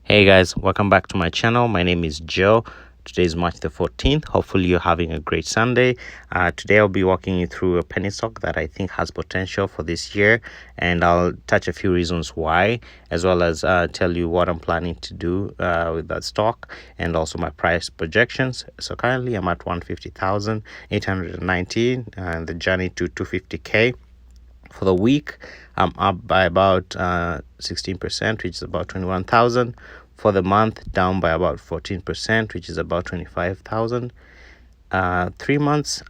Hey guys, welcome back to my channel. My name is Joe. Today is March the 14th. Hopefully you're having a great Sunday. Today I'll be walking you through a penny stock that I think has potential for this year, and I'll touch a few reasons why, as well as tell you what I'm planning to do with that stock, and also my price projections. So currently I'm at 150,819 and the journey to 250k. For the week, I'm up by about 16%, which is about 21,000. For the month, down by about 14%, which is about 25,000. 3 months,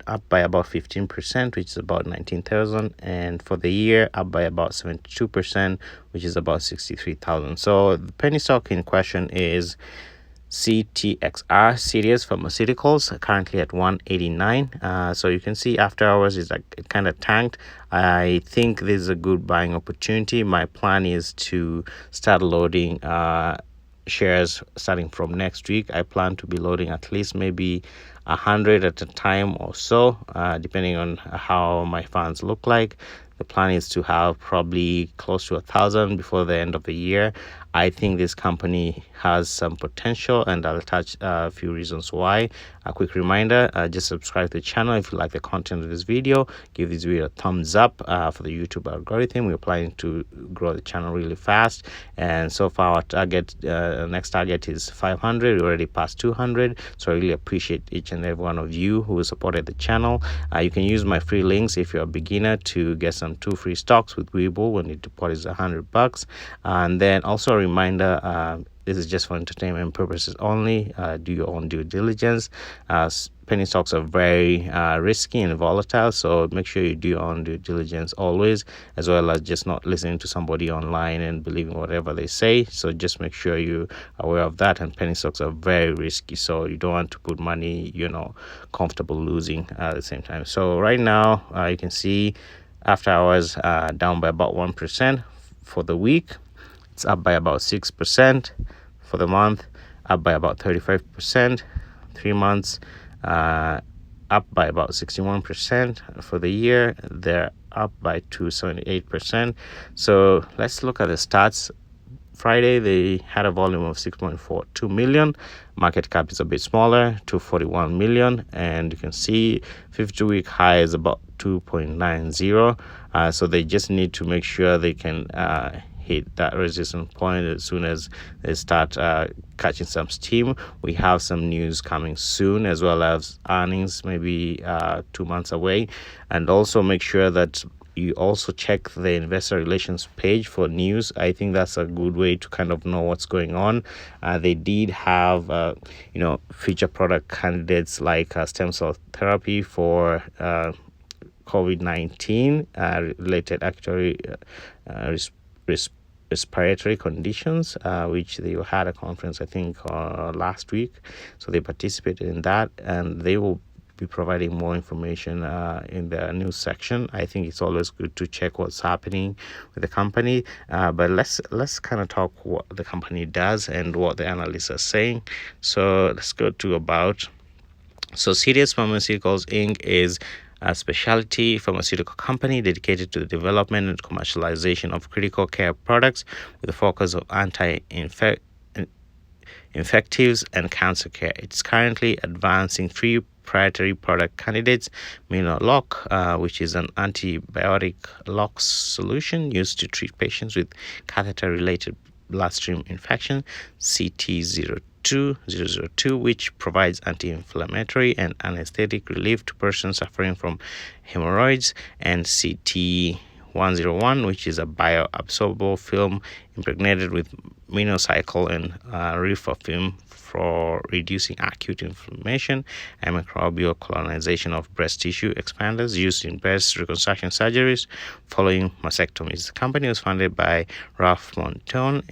up by about 15%, which is about 19,000. And for the year, up by about 72%, which is about 63,000. So the penny stock in question is CTXR, Citius Pharmaceuticals, currently at 189. So you can see after hours is like it kind of tanked. I think this is a good buying opportunity. My plan is to start loading shares starting from next week. I plan to be loading at least maybe 100 at a time or so, depending on how my funds look like. The plan is to have probably close to 1,000 before the end of the year. I think this company has some potential, and I'll touch a few reasons why. A quick reminder, just subscribe to the channel if you like the content of this video. Give this video a thumbs up for the YouTube algorithm. We're planning to grow the channel really fast, and so far our target, next target is 500. We already passed 200, so I really appreciate each and every one of you who supported the channel. You can use my free links if you're a beginner to get some 2 free stocks with Webull when your deposit is $100. And then also a reminder, this is just for entertainment purposes only. Do your own due diligence. Penny stocks are very risky and volatile, so make sure you do your own due diligence always, as well as just not listening to somebody online and believing whatever they say. So just make sure you're aware of that. And penny stocks are very risky, so you don't want to put money comfortable losing at the same time. So right now you can see after hours down by about 1%. For the week, it's up by about 6%. For the month, up by about 35%. 3 months, up by about 61%. For the year, they're up by 278%. So let's look at the stats. Friday, they had a volume of 6.42 million. Market cap is a bit smaller, 241 million, and you can see 52-week high is about 2.90. So they just need to make sure they can hit that resistance point as soon as they start catching some steam. We have some news coming soon, as well as earnings maybe 2 months away. And also make sure that you also check the investor relations page for news. I think that's a good way to kind of know what's going on. They did have future product candidates like stem cell therapy for COVID-19 related actually respiratory conditions, which they had a conference I think last week. So they participated in that, and they will be providing more information in the news section. I think it's always good to check what's happening with the company, but let's kind of talk what the company does and what the analysts are saying. So let's go to about. So Citius Pharmaceuticals Inc. is a specialty pharmaceutical company dedicated to the development and commercialization of critical care products with a focus on anti-infectives and cancer care. It's currently advancing 3 proprietary product candidates: Minoloc, which is an antibiotic lock solution used to treat patients with catheter-related bloodstream infection; CT002, which provides anti-inflammatory and anesthetic relief to persons suffering from hemorrhoids; and CT101, which is a bioabsorbable film impregnated with minocycline and rifafim for reducing acute inflammation and microbial colonization of breast tissue expanders used in breast reconstruction surgeries following mastectomies. The company was founded by Ralph Montone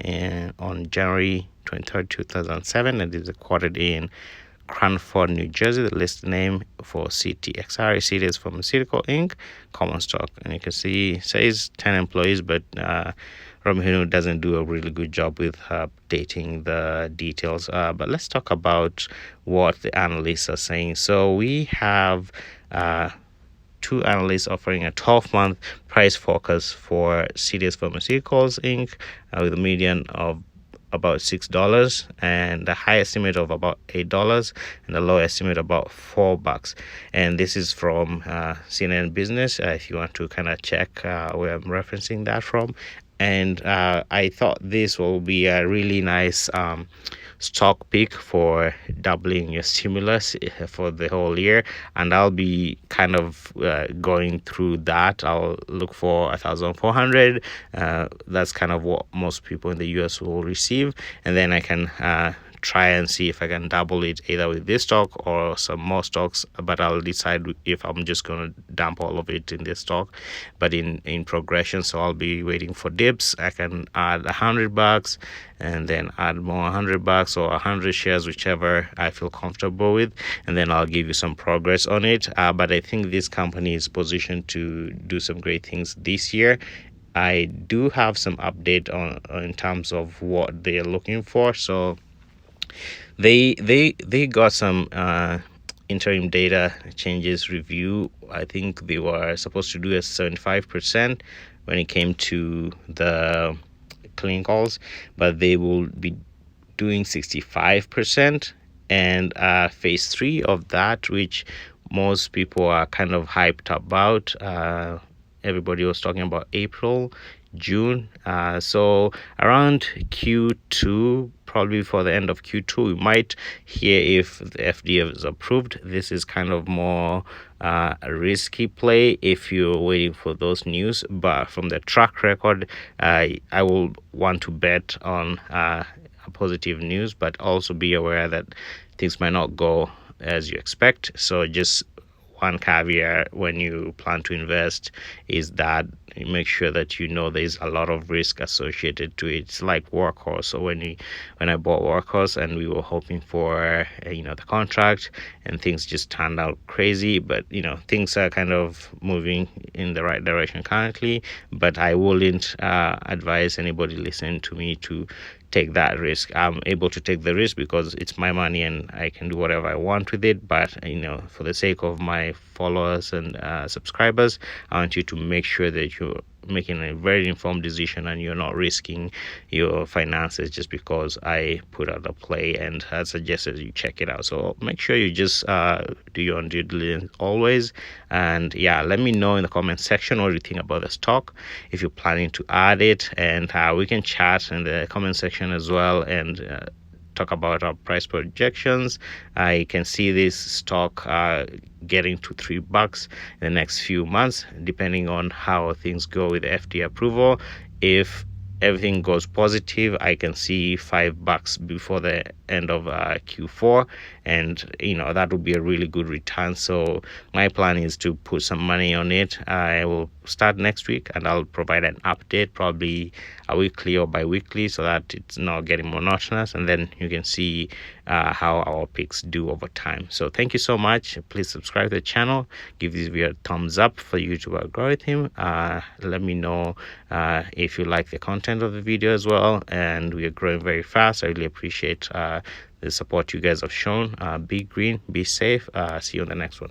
on January 23rd, 2007, and is headquartered in Cranford, New Jersey. The listed name for CTXR is Citius Pharmaceutical Inc. Common stock, and you can see it says 10 employees, but Romeo doesn't do a really good job with updating the details. But let's talk about what the analysts are saying. So we have 2 analysts offering a 12-month price forecast for Citius Pharmaceuticals Inc. With a median of about $6, and the high estimate of about $8, and the low estimate about $4. And this is from CNN Business, if you want to kind of check where I'm referencing that from. And I thought this will be a really nice stock pick for doubling your stimulus for the whole year. And I'll be kind of going through that. I'll look for 1,400. That's kind of what most people in the US will receive, and then I can try and see if I can double it either with this stock or some more stocks, but I'll decide if I'm just going to dump all of it in this stock, but in progression. So I'll be waiting for dips. I can add $100 and then add more $100 or 100 shares, whichever I feel comfortable with, and then I'll give you some progress on it. But I think this company is positioned to do some great things this year. I do have some update on in terms of what they're looking for. So they got some interim data changes review. I think they were supposed to do a 75% when it came to the clinicals, but they will be doing 65%, and phase 3 of that, which most people are kind of hyped about. Everybody was talking about April, June. So around Q2, probably for the end of Q2, we might hear if the FDA is approved. This is kind of more a risky play if you're waiting for those news. But from the track record, I will want to bet on positive news, but also be aware that things might not go as you expect. So just one caveat when you plan to invest is that you make sure that you know there's a lot of risk associated to it. It's like Workhorse. So when I bought Workhorse and we were hoping for the contract, and things just turned out crazy, but things are kind of moving in the right direction currently. But I wouldn't advise anybody listening to me to take that risk. I'm able to take the risk because it's my money and I can do whatever I want with it. But for the sake of my followers and subscribers, I want you to make sure that you're making a very informed decision and you're not risking your finances just because I put out a play and I suggested you check it out. So make sure you just do your own due diligence always. And yeah, let me know in the comment section what you think about the stock, if you're planning to add it, and we can chat in the comment section as well and talk about our price projections. I can see this stock getting to $3 in the next few months, depending on how things go with FDA approval. If everything goes positive, I can see $5 before the end of Q4, and that would be a really good return. So my plan is to put some money on it. I will start next week and I'll provide an update, probably a weekly or bi-weekly, so that it's not getting monotonous, and then you can see how our picks do over time. So thank you so much. Please subscribe to the channel, give this video a thumbs up for YouTube algorithm. Let me know if you like the content of the video as well, and we are growing very fast. I really appreciate the support you guys have shown. Be green, be safe. See you on the next one.